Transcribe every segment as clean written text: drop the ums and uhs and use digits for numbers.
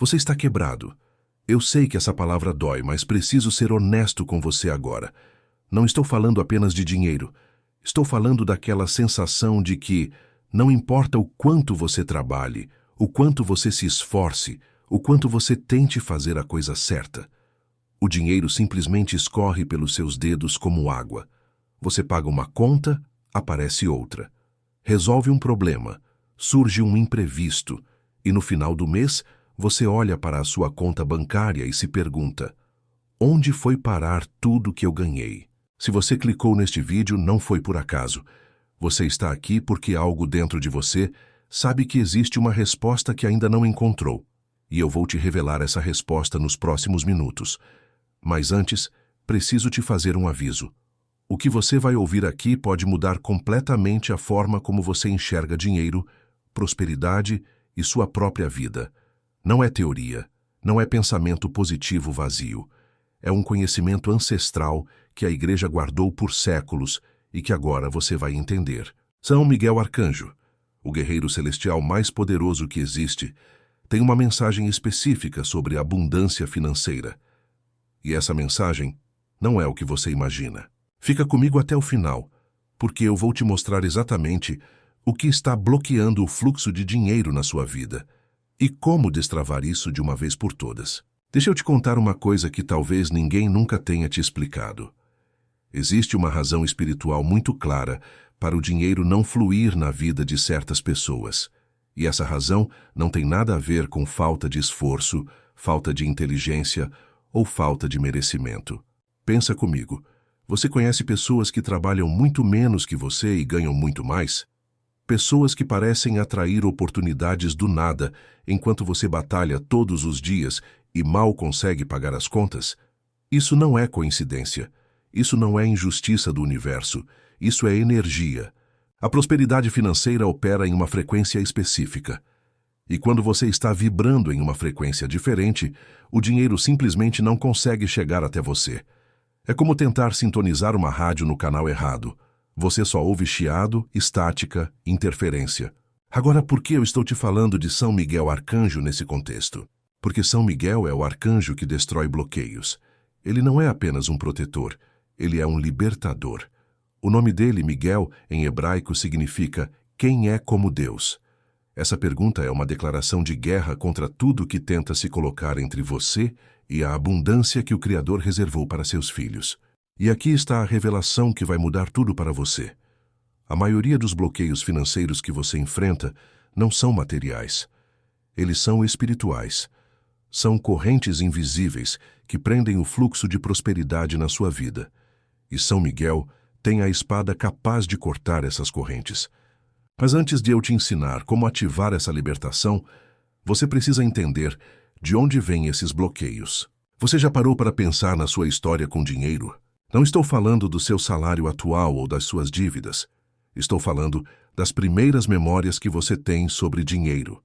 Você está quebrado. Eu sei que essa palavra dói, mas preciso ser honesto com você agora. Não estou falando apenas de dinheiro. Estou falando daquela sensação de que, não importa o quanto você trabalhe, o quanto você se esforce, o quanto você tente fazer a coisa certa, o dinheiro simplesmente escorre pelos seus dedos como água. Você paga uma conta, aparece outra. Resolve um problema, surge um imprevisto, e no final do mês, você olha para a sua conta bancária e se pergunta: onde foi parar tudo que eu ganhei? Se você clicou neste vídeo, não foi por acaso. Você está aqui porque algo dentro de você sabe que existe uma resposta que ainda não encontrou. E eu vou te revelar essa resposta nos próximos minutos. Mas antes, preciso te fazer um aviso. O que você vai ouvir aqui pode mudar completamente a forma como você enxerga dinheiro, prosperidade e sua própria vida. Não é teoria, não é pensamento positivo vazio. É um conhecimento ancestral que a Igreja guardou por séculos e que agora você vai entender. São Miguel Arcanjo, o guerreiro celestial mais poderoso que existe, tem uma mensagem específica sobre abundância financeira. E essa mensagem não é o que você imagina. Fica comigo até o final, porque eu vou te mostrar exatamente o que está bloqueando o fluxo de dinheiro na sua vida e como destravar isso de uma vez por todas. Deixa eu te contar uma coisa que talvez ninguém nunca tenha te explicado. Existe uma razão espiritual muito clara para o dinheiro não fluir na vida de certas pessoas. E essa razão não tem nada a ver com falta de esforço, falta de inteligência ou falta de merecimento. Pensa comigo. Você conhece pessoas que trabalham muito menos que você e ganham muito mais? Pessoas que parecem atrair oportunidades do nada enquanto você batalha todos os dias e mal consegue pagar as contas? Isso não é coincidência. Isso não é injustiça do universo. Isso é energia. A prosperidade financeira opera em uma frequência específica. E quando você está vibrando em uma frequência diferente, o dinheiro simplesmente não consegue chegar até você. É como tentar sintonizar uma rádio no canal errado. Você só ouve chiado, estática, interferência. Agora, por que eu estou te falando de São Miguel Arcanjo nesse contexto? Porque São Miguel é o arcanjo que destrói bloqueios. Ele não é apenas um protetor, ele é um libertador. O nome dele, Miguel, em hebraico, significa quem é como Deus. Essa pergunta é uma declaração de guerra contra tudo que tenta se colocar entre você e a abundância que o Criador reservou para seus filhos. E aqui está a revelação que vai mudar tudo para você. A maioria dos bloqueios financeiros que você enfrenta não são materiais. Eles são espirituais. São correntes invisíveis que prendem o fluxo de prosperidade na sua vida. E São Miguel tem a espada capaz de cortar essas correntes. Mas antes de eu te ensinar como ativar essa libertação, você precisa entender de onde vêm esses bloqueios. Você já parou para pensar na sua história com dinheiro? Não estou falando do seu salário atual ou das suas dívidas. Estou falando das primeiras memórias que você tem sobre dinheiro.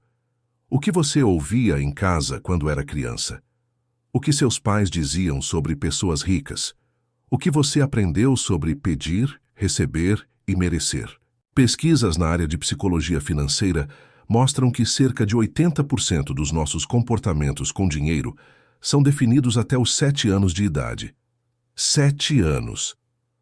O que você ouvia em casa quando era criança? O que seus pais diziam sobre pessoas ricas? O que você aprendeu sobre pedir, receber e merecer? Pesquisas na área de psicologia financeira mostram que cerca de 80% dos nossos comportamentos com dinheiro são definidos até os 7 anos de idade. 7 anos.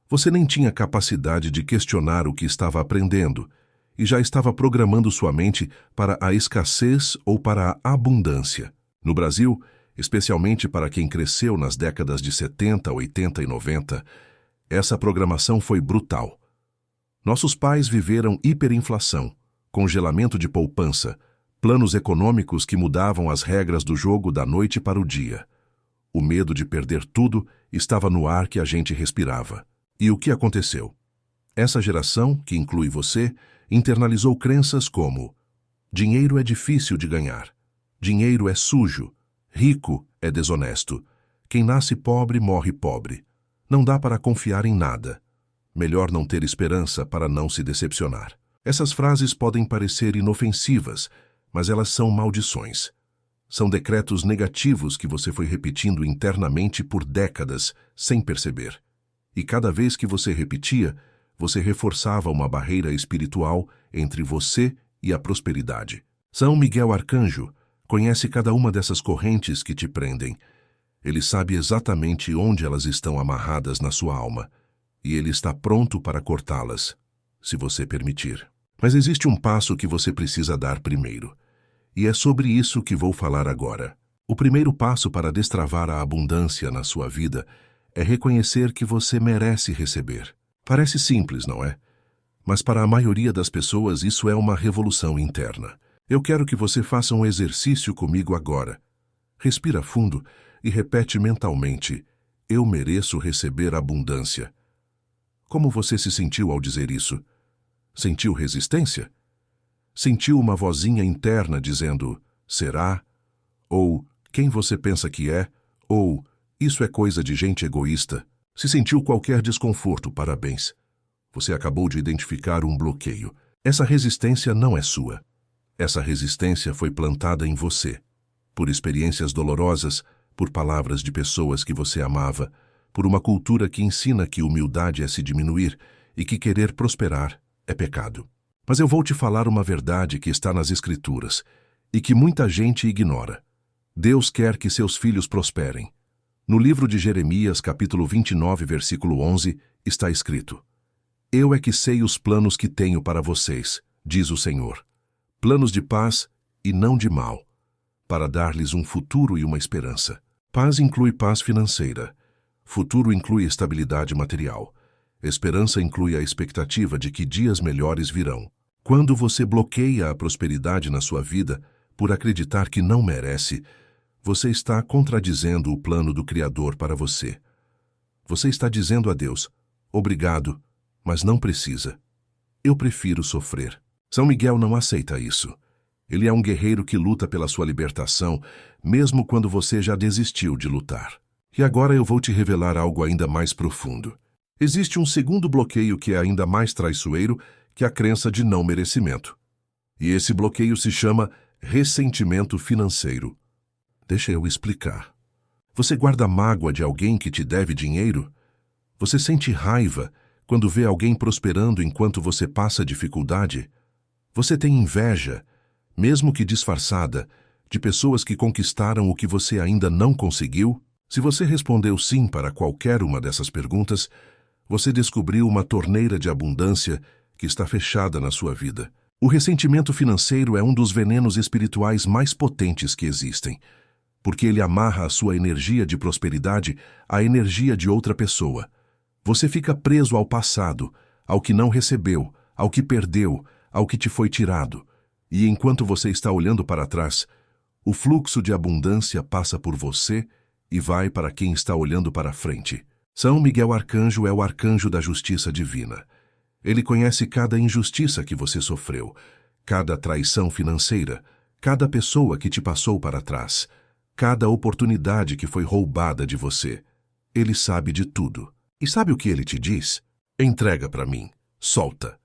Você nem tinha capacidade de questionar o que estava aprendendo e já estava programando sua mente para a escassez ou para a abundância. No Brasil, especialmente para quem cresceu nas décadas de 70, 80 e 90, essa programação foi brutal. Nossos pais viveram hiperinflação, congelamento de poupança, planos econômicos que mudavam as regras do jogo da noite para o dia. O medo de perder tudo estava no ar que a gente respirava. E o que aconteceu? Essa geração, que inclui você, internalizou crenças como: dinheiro é difícil de ganhar, dinheiro é sujo, rico é desonesto, quem nasce pobre morre pobre, não dá para confiar em nada, melhor não ter esperança para não se decepcionar. Essas frases podem parecer inofensivas, mas elas são maldições. São decretos negativos que você foi repetindo internamente por décadas, sem perceber. E cada vez que você repetia, você reforçava uma barreira espiritual entre você e a prosperidade. São Miguel Arcanjo, Conhece cada uma dessas correntes que te prendem. Ele sabe exatamente onde elas estão amarradas na sua alma, e ele está pronto para cortá-las, se você permitir. Mas existe um passo que você precisa dar primeiro, e é sobre isso que vou falar agora. O primeiro passo para destravar a abundância na sua vida é reconhecer que você merece receber. Parece simples, não é? Mas para a maioria das pessoas isso é uma revolução interna. Eu quero que você faça um exercício comigo agora. Respira fundo e repete mentalmente: eu mereço receber abundância. Como você se sentiu ao dizer isso? Sentiu resistência? Sentiu uma vozinha interna dizendo: será? Ou quem você pensa que é? Ou isso é coisa de gente egoísta? Se sentiu qualquer desconforto, parabéns. Você acabou de identificar um bloqueio. Essa resistência não é sua. Essa resistência foi plantada em você, por experiências dolorosas, por palavras de pessoas que você amava, por uma cultura que ensina que humildade é se diminuir e que querer prosperar é pecado. Mas eu vou te falar uma verdade que está nas Escrituras e que muita gente ignora. Deus quer que seus filhos prosperem. No livro de Jeremias, capítulo 29, versículo 11, está escrito: eu é que sei os planos que tenho para vocês, diz o Senhor. Planos de paz e não de mal, para dar-lhes um futuro e uma esperança. Paz inclui paz financeira. Futuro inclui estabilidade material. Esperança inclui a expectativa de que dias melhores virão. Quando você bloqueia a prosperidade na sua vida por acreditar que não merece, você está contradizendo o plano do Criador para você. Você está dizendo a Deus: obrigado, mas não precisa. Eu prefiro sofrer. São Miguel não aceita isso. Ele é um guerreiro que luta pela sua libertação, mesmo quando você já desistiu de lutar. E agora eu vou te revelar algo ainda mais profundo. Existe um segundo bloqueio que é ainda mais traiçoeiro que a crença de não merecimento. E esse bloqueio se chama ressentimento financeiro. Deixa eu explicar. Você guarda mágoa de alguém que te deve dinheiro? Você sente raiva quando vê alguém prosperando enquanto você passa dificuldade? Você tem inveja, mesmo que disfarçada, de pessoas que conquistaram o que você ainda não conseguiu? Se você respondeu sim para qualquer uma dessas perguntas, você descobriu uma torneira de abundância que está fechada na sua vida. O ressentimento financeiro é um dos venenos espirituais mais potentes que existem, porque ele amarra a sua energia de prosperidade à energia de outra pessoa. Você fica preso ao passado, ao que não recebeu, ao que perdeu, ao que te foi tirado. E enquanto você está olhando para trás, o fluxo de abundância passa por você e vai para quem está olhando para frente. São Miguel Arcanjo é o arcanjo da justiça divina. Ele conhece cada injustiça que você sofreu, cada traição financeira, cada pessoa que te passou para trás, cada oportunidade que foi roubada de você. Ele sabe de tudo. E sabe o que ele te diz? Entrega para mim. Solta.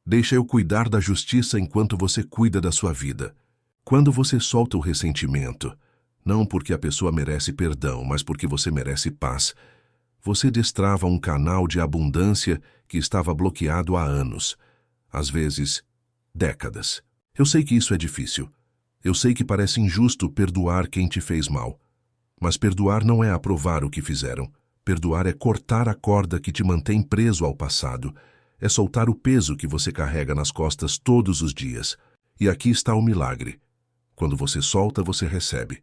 Deixa eu cuidar da justiça enquanto você cuida da sua vida. Quando você solta o ressentimento, não porque a pessoa merece perdão, mas porque você merece paz, você destrava um canal de abundância que estava bloqueado há anos, às vezes, décadas. Eu sei que isso é difícil. Eu sei que parece injusto perdoar quem te fez mal. Mas perdoar não é aprovar o que fizeram. Perdoar é cortar a corda que te mantém preso ao passado. É soltar o peso que você carrega nas costas todos os dias. E aqui está o milagre. Quando você solta, você recebe.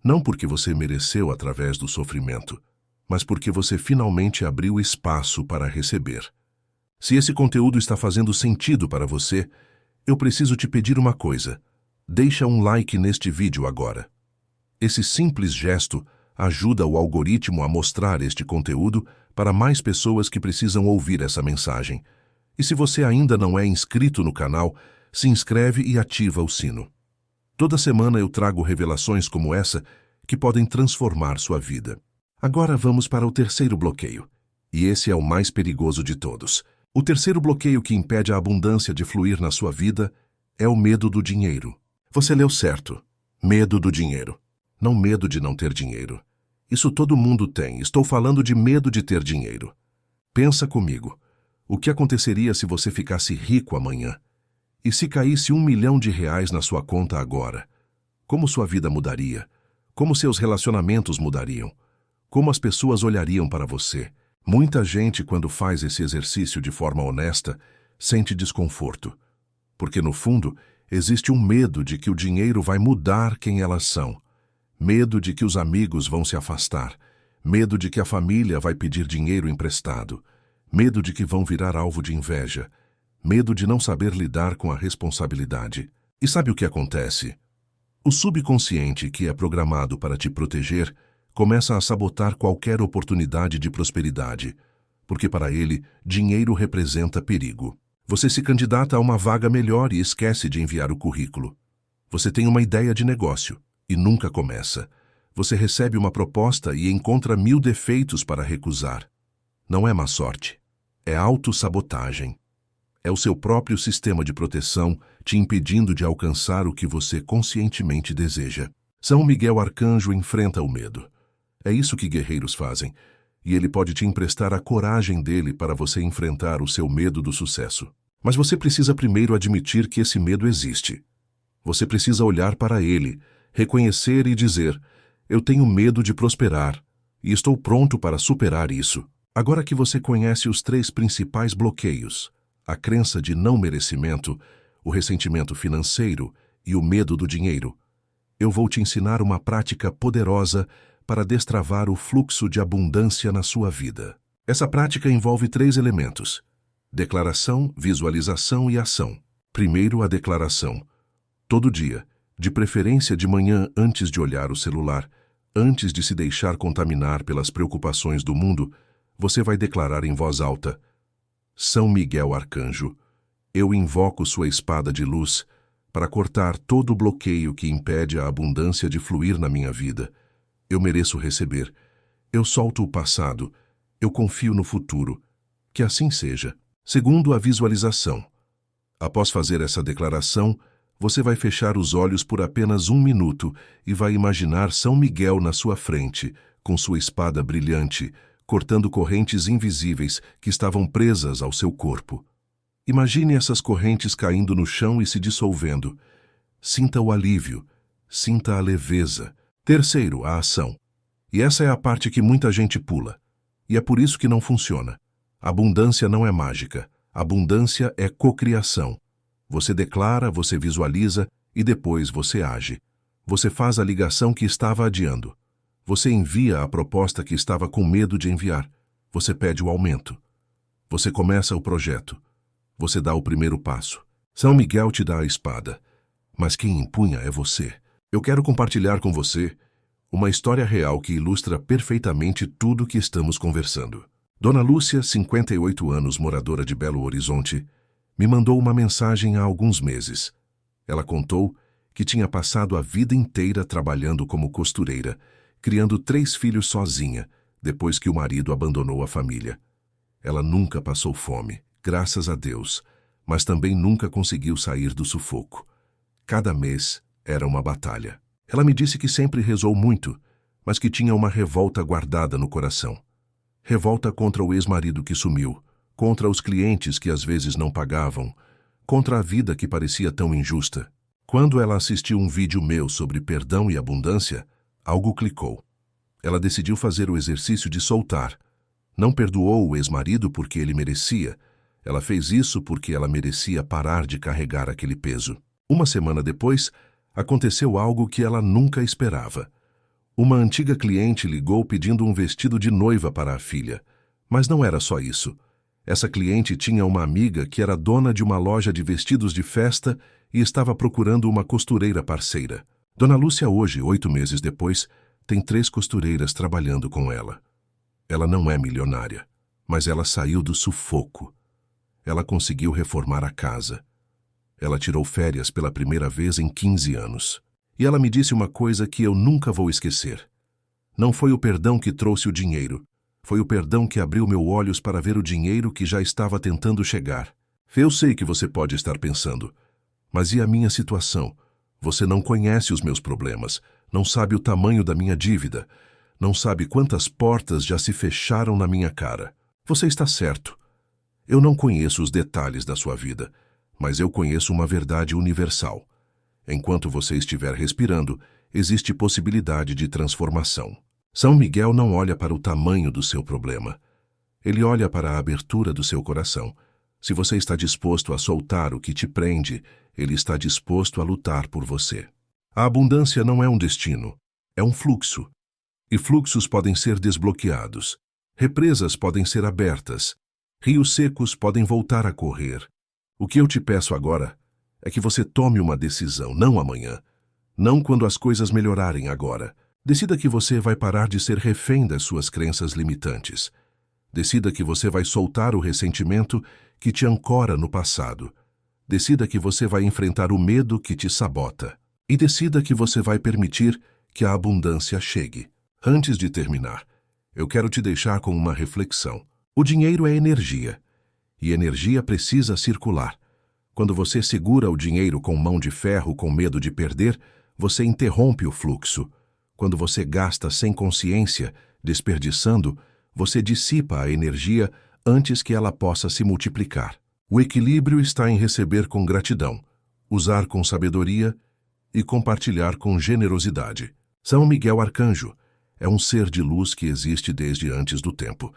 Não porque você mereceu através do sofrimento, mas porque você finalmente abriu espaço para receber. Se esse conteúdo está fazendo sentido para você, eu preciso te pedir uma coisa. Deixa um like neste vídeo agora. Esse simples gesto ajuda o algoritmo a mostrar este conteúdo para mais pessoas que precisam ouvir essa mensagem. E se você ainda não é inscrito no canal, se inscreve e ativa o sino. Toda semana eu trago revelações como essa que podem transformar sua vida. Agora vamos para o terceiro bloqueio. E esse é o mais perigoso de todos. O terceiro bloqueio que impede a abundância de fluir na sua vida é o medo do dinheiro. Você leu certo. Medo do dinheiro. Não medo de não ter dinheiro. Isso todo mundo tem. Estou falando de medo de ter dinheiro. Pensa comigo. O que aconteceria se você ficasse rico amanhã? E se caísse R$1 milhão na sua conta agora? Como sua vida mudaria? Como seus relacionamentos mudariam? Como as pessoas olhariam para você? Muita gente, quando faz esse exercício de forma honesta, sente desconforto. Porque, no fundo, existe um medo de que o dinheiro vai mudar quem elas são. Medo de que os amigos vão se afastar. Medo de que a família vai pedir dinheiro emprestado. Medo de que vão virar alvo de inveja. Medo de não saber lidar com a responsabilidade. E sabe o que acontece? O subconsciente, que é programado para te proteger, começa a sabotar qualquer oportunidade de prosperidade, porque para ele, dinheiro representa perigo. Você se candidata a uma vaga melhor e esquece de enviar o currículo. Você tem uma ideia de negócio e nunca começa. Você recebe uma proposta e encontra 1000 defeitos para recusar. Não é má sorte, é autossabotagem. É o seu próprio sistema de proteção te impedindo de alcançar o que você conscientemente deseja. São Miguel Arcanjo enfrenta o medo. É isso que guerreiros fazem, e ele pode te emprestar a coragem dele para você enfrentar o seu medo do sucesso. Mas você precisa primeiro admitir que esse medo existe. Você precisa olhar para ele, reconhecer e dizer: eu tenho medo de prosperar, e estou pronto para superar isso. Agora que você conhece os 3 principais bloqueios, a crença de não merecimento, o ressentimento financeiro e o medo do dinheiro, eu vou te ensinar uma prática poderosa para destravar o fluxo de abundância na sua vida. Essa prática envolve 3 elementos: declaração, visualização e ação. Primeiro, a declaração. Todo dia, de preferência de manhã antes de olhar o celular, antes de se deixar contaminar pelas preocupações do mundo, você vai declarar em voz alta: São Miguel Arcanjo, eu invoco sua espada de luz para cortar todo o bloqueio que impede a abundância de fluir na minha vida. Eu mereço receber. Eu solto o passado. Eu confio no futuro. Que assim seja. Segundo, a visualização. Após fazer essa declaração, você vai fechar os olhos por apenas 1 minuto e vai imaginar São Miguel na sua frente, com sua espada brilhante, cortando correntes invisíveis que estavam presas ao seu corpo. Imagine essas correntes caindo no chão e se dissolvendo. Sinta o alívio. Sinta a leveza. Terceiro, a ação. E essa é a parte que muita gente pula. E é por isso que não funciona. Abundância não é mágica. Abundância é cocriação. Você declara, você visualiza e depois você age. Você faz a ligação que estava adiando. Você envia a proposta que estava com medo de enviar. Você pede o aumento. Você começa o projeto. Você dá o primeiro passo. São Miguel te dá a espada, mas quem empunha é você. Eu quero compartilhar com você uma história real que ilustra perfeitamente tudo que estamos conversando. Dona Lúcia, 58 anos, moradora de Belo Horizonte, me mandou uma mensagem há alguns meses. Ela contou que tinha passado a vida inteira trabalhando como costureira, criando 3 filhos sozinha, depois que o marido abandonou a família. Ela nunca passou fome, graças a Deus, mas também nunca conseguiu sair do sufoco. Cada mês era uma batalha. Ela me disse que sempre rezou muito, mas que tinha uma revolta guardada no coração. Revolta contra o ex-marido que sumiu, contra os clientes que às vezes não pagavam, contra a vida que parecia tão injusta. Quando ela assistiu um vídeo meu sobre perdão e abundância, algo clicou. Ela decidiu fazer o exercício de soltar. Não perdoou o ex-marido porque ele merecia. Ela fez isso porque ela merecia parar de carregar aquele peso. Uma semana depois, aconteceu algo que ela nunca esperava. Uma antiga cliente ligou pedindo um vestido de noiva para a filha. Mas não era só isso. Essa cliente tinha uma amiga que era dona de uma loja de vestidos de festa e estava procurando uma costureira parceira. Dona Lúcia hoje, 8 meses depois, tem 3 costureiras trabalhando com ela. Ela não é milionária, mas ela saiu do sufoco. Ela conseguiu reformar a casa. Ela tirou férias pela primeira vez em 15 anos. E ela me disse uma coisa que eu nunca vou esquecer. Não foi o perdão que trouxe o dinheiro. Foi o perdão que abriu meus olhos para ver o dinheiro que já estava tentando chegar. Eu sei que você pode estar pensando, mas e a minha situação? Você não conhece os meus problemas, não sabe o tamanho da minha dívida, não sabe quantas portas já se fecharam na minha cara. Você está certo. Eu não conheço os detalhes da sua vida, mas eu conheço uma verdade universal. Enquanto você estiver respirando, existe possibilidade de transformação. São Miguel não olha para o tamanho do seu problema. Ele olha para a abertura do seu coração. Se você está disposto a soltar o que te prende, ele está disposto a lutar por você. A abundância não é um destino, é um fluxo. E fluxos podem ser desbloqueados. Represas podem ser abertas. Rios secos podem voltar a correr. O que eu te peço agora é que você tome uma decisão, não amanhã. Não quando as coisas melhorarem agora. Decida que você vai parar de ser refém das suas crenças limitantes. Decida que você vai soltar o ressentimento que te ancora no passado. Decida que você vai enfrentar o medo que te sabota. E decida que você vai permitir que a abundância chegue. Antes de terminar, eu quero te deixar com uma reflexão. O dinheiro é energia, e energia precisa circular. Quando você segura o dinheiro com mão de ferro com medo de perder, você interrompe o fluxo. Quando você gasta sem consciência, desperdiçando, você dissipa a energia antes que ela possa se multiplicar. O equilíbrio está em receber com gratidão, usar com sabedoria e compartilhar com generosidade. São Miguel Arcanjo é um ser de luz que existe desde antes do tempo.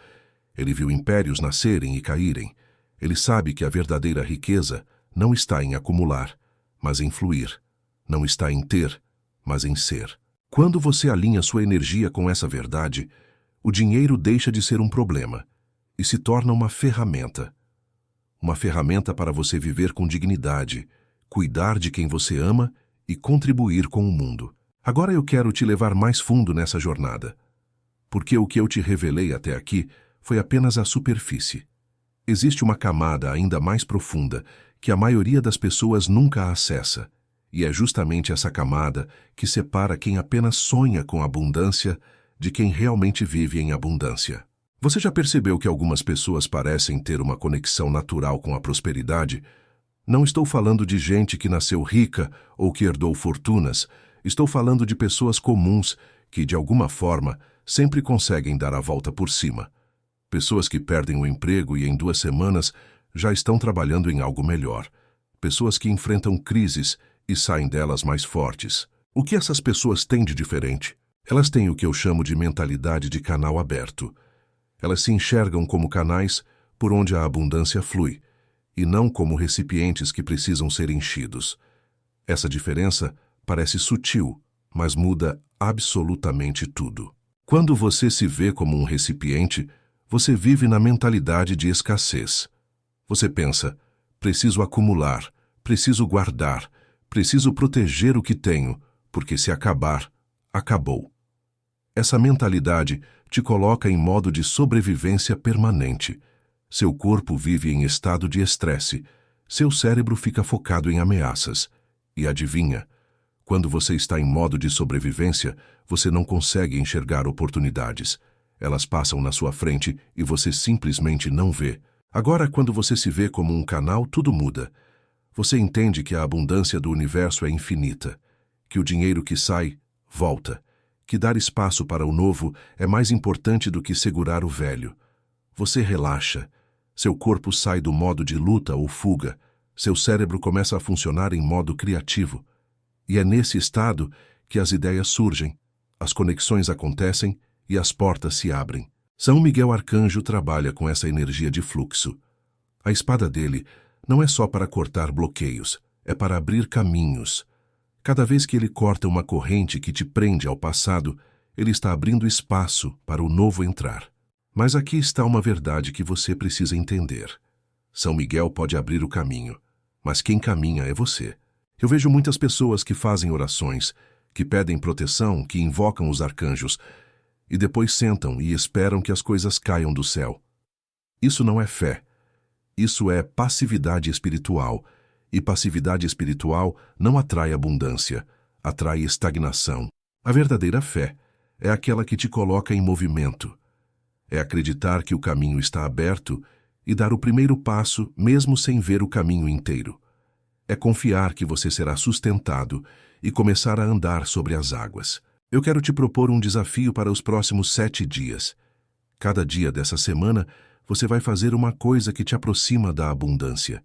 Ele viu impérios nascerem e caírem. Ele sabe que a verdadeira riqueza não está em acumular, mas em fluir. Não está em ter, mas em ser. Quando você alinha sua energia com essa verdade, o dinheiro deixa de ser um problema e se torna uma ferramenta. Uma ferramenta para você viver com dignidade, cuidar de quem você ama e contribuir com o mundo. Agora eu quero te levar mais fundo nessa jornada, porque o que eu te revelei até aqui foi apenas a superfície. Existe uma camada ainda mais profunda que a maioria das pessoas nunca acessa, e é justamente essa camada que separa quem apenas sonha com abundância de quem realmente vive em abundância. Você já percebeu que algumas pessoas parecem ter uma conexão natural com a prosperidade? Não estou falando de gente que nasceu rica ou que herdou fortunas. Estou falando de pessoas comuns que, de alguma forma, sempre conseguem dar a volta por cima. Pessoas que perdem o emprego e em 2 semanas já estão trabalhando em algo melhor. Pessoas que enfrentam crises e saem delas mais fortes. O que essas pessoas têm de diferente? Elas têm o que eu chamo de mentalidade de canal aberto. Elas se enxergam como canais por onde a abundância flui, e não como recipientes que precisam ser enchidos. Essa diferença parece sutil, mas muda absolutamente tudo. Quando você se vê como um recipiente, você vive na mentalidade de escassez. Você pensa, preciso acumular, preciso guardar, preciso proteger o que tenho, porque se acabar, acabou. Essa mentalidade te coloca em modo de sobrevivência permanente. Seu corpo vive em estado de estresse, seu cérebro fica focado em ameaças. E adivinha, quando você está em modo de sobrevivência, você não consegue enxergar oportunidades. Elas passam na sua frente e você simplesmente não vê. Agora, quando você se vê como um canal, tudo muda. Você entende que a abundância do universo é infinita, que o dinheiro que sai, volta, que dar espaço para o novo é mais importante do que segurar o velho. Você relaxa, seu corpo sai do modo de luta ou fuga, seu cérebro começa a funcionar em modo criativo. E é nesse estado que as ideias surgem, as conexões acontecem e as portas se abrem. São Miguel Arcanjo trabalha com essa energia de fluxo. A espada dele não é só para cortar bloqueios, é para abrir caminhos. Cada vez que ele corta uma corrente que te prende ao passado, ele está abrindo espaço para o novo entrar. Mas aqui está uma verdade que você precisa entender. São Miguel pode abrir o caminho, mas quem caminha é você. Eu vejo muitas pessoas que fazem orações, que pedem proteção, que invocam os arcanjos, e depois sentam e esperam que as coisas caiam do céu. Isso não é fé. Isso é passividade espiritual. E passividade espiritual não atrai abundância, atrai estagnação. A verdadeira fé é aquela que te coloca em movimento. É acreditar que o caminho está aberto e dar o primeiro passo mesmo sem ver o caminho inteiro. É confiar que você será sustentado e começar a andar sobre as águas. Eu quero te propor um desafio para os próximos 7 dias. Cada dia dessa semana, você vai fazer uma coisa que te aproxima da abundância.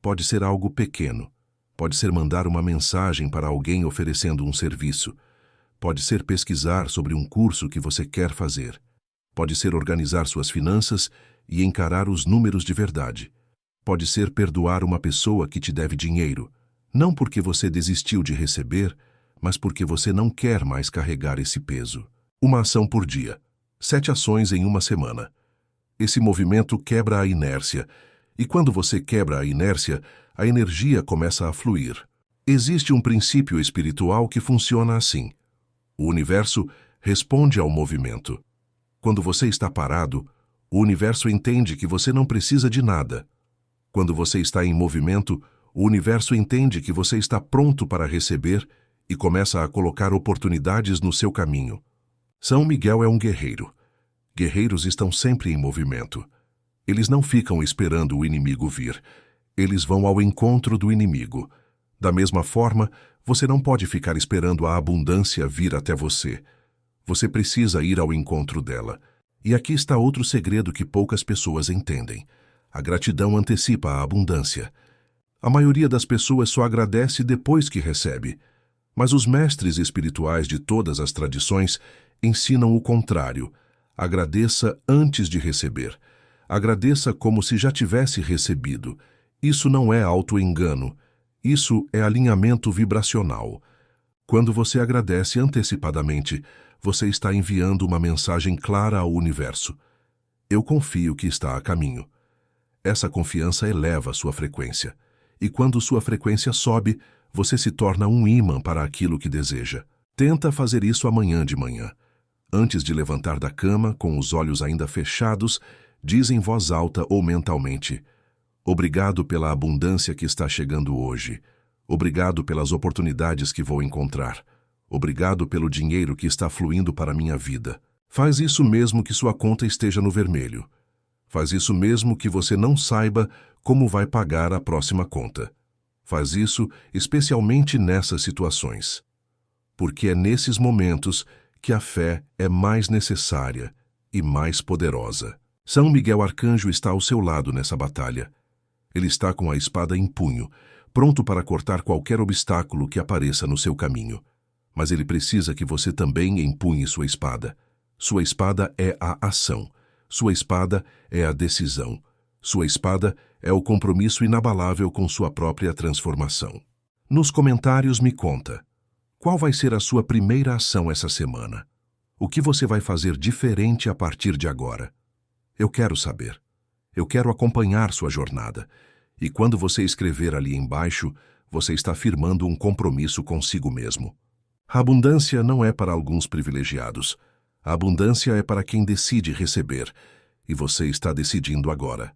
Pode ser algo pequeno, Pode ser mandar uma mensagem para alguém oferecendo um serviço. Pode ser pesquisar sobre um curso que você quer fazer. Pode ser organizar suas finanças e encarar os números de verdade. Pode ser perdoar uma pessoa que te deve dinheiro, não porque você desistiu de receber, mas porque você não quer mais carregar esse peso. Uma ação por dia. 7 ações em uma semana. Esse movimento quebra a inércia, e quando você quebra a inércia, a energia começa a fluir. Existe um princípio espiritual que funciona assim. O universo responde ao movimento. Quando você está parado, o universo entende que você não precisa de nada. Quando você está em movimento, o universo entende que você está pronto para receber e começa a colocar oportunidades no seu caminho. São Miguel é um guerreiro. Guerreiros estão sempre em movimento. Eles não ficam esperando o inimigo vir. Eles vão ao encontro do inimigo. Da mesma forma, você não pode ficar esperando a abundância vir até você. Você precisa ir ao encontro dela. E aqui está outro segredo que poucas pessoas entendem. A gratidão antecipa a abundância. A maioria das pessoas só agradece depois que recebe. Mas os mestres espirituais de todas as tradições ensinam o contrário. Agradeça antes de receber. Agradeça como se já tivesse recebido. Isso não é auto-engano. Isso é alinhamento vibracional. Quando você agradece antecipadamente, você está enviando uma mensagem clara ao universo. Eu confio que está a caminho. Essa confiança eleva sua frequência. E quando sua frequência sobe, você se torna um ímã para aquilo que deseja. Tenta fazer isso amanhã de manhã. Antes de levantar da cama, com os olhos ainda fechados, diz em voz alta ou mentalmente: obrigado pela abundância que está chegando hoje. Obrigado pelas oportunidades que vou encontrar. Obrigado pelo dinheiro que está fluindo para a minha vida. Faz isso mesmo que sua conta esteja no vermelho. Faz isso mesmo que você não saiba como vai pagar a próxima conta. Faz isso especialmente nessas situações. Porque é nesses momentos que a fé é mais necessária e mais poderosa. São Miguel Arcanjo está ao seu lado nessa batalha. Ele está com a espada em punho, pronto para cortar qualquer obstáculo que apareça no seu caminho. Mas ele precisa que você também empunhe sua espada. Sua espada é a ação. Sua espada é a decisão. Sua espada é o compromisso inabalável com sua própria transformação. Nos comentários me conta, qual vai ser a sua primeira ação essa semana? O que você vai fazer diferente a partir de agora? Eu quero saber. Eu quero acompanhar sua jornada. E quando você escrever ali embaixo, você está firmando um compromisso consigo mesmo. A abundância não é para alguns privilegiados. A abundância é para quem decide receber. E você está decidindo agora.